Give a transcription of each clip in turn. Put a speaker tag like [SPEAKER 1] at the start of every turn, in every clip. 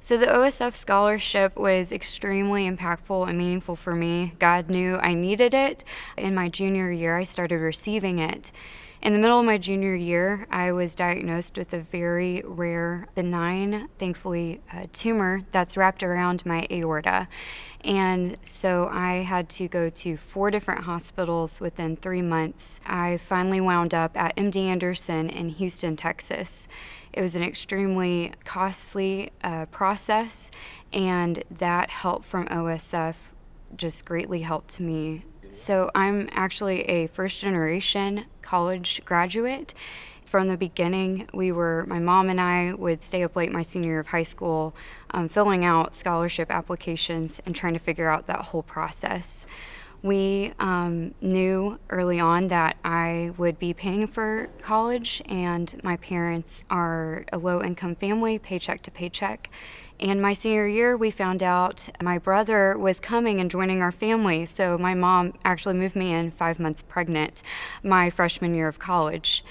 [SPEAKER 1] So the OSF scholarship was extremely impactful and meaningful for me. God knew I needed it. In my junior year, I started receiving it. In the middle of my junior year, I was diagnosed with a very rare, benign, thankfully, tumor that's wrapped around my aorta. And so I had to go to 4 different hospitals within 3 months. I finally wound up at MD Anderson in Houston, Texas. It was an extremely costly process, and that help from OSF just greatly helped me. So I'm actually a first-generation college graduate. From the beginning, my mom and I would stay up late my senior year of high school, filling out scholarship applications and trying to figure out that whole process. We knew early on that I would be paying for college, and my parents are a low-income family, paycheck to paycheck. And my senior year, we found out my brother was coming and joining our family, so my mom actually moved me in 5 months pregnant my freshman year of college.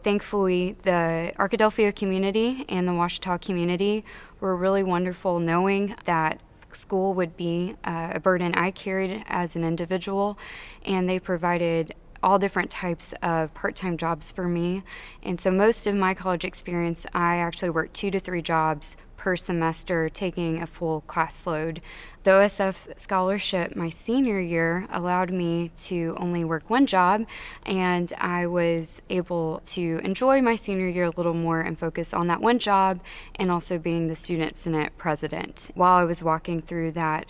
[SPEAKER 1] Thankfully, the Arkadelphia community and the Ouachita community were really wonderful, knowing that school would be a burden I carried as an individual, and they provided all different types of part-time jobs for me. And so most of my college experience, I actually worked 2 to 3 jobs per semester, taking a full class load. The OSF scholarship my senior year allowed me to only work 1 job, and I was able to enjoy my senior year a little more and focus on that 1 job and also being the Student Senate president. While I was walking through that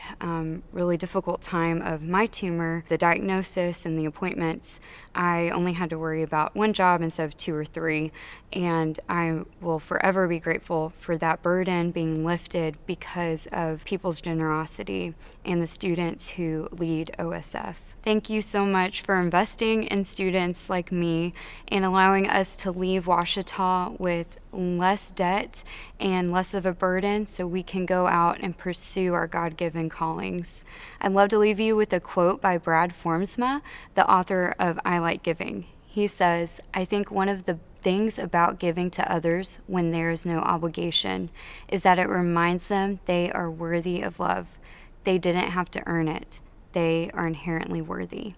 [SPEAKER 1] really difficult time of my tumor, the diagnosis and the appointments, I only had to worry about 1 job instead of 2 or 3, and I will forever be grateful for that burden being lifted because of people's generosity and the students who lead OSF. Thank you so much for investing in students like me and allowing us to leave Ouachita with less debt and less of a burden so we can go out and pursue our God-given callings. I'd love to leave you with a quote by Brad Formsma, the author of I Like Giving. He says, "I think one of the things about giving to others when there is no obligation is that it reminds them they are worthy of love. They didn't have to earn it. They are inherently worthy."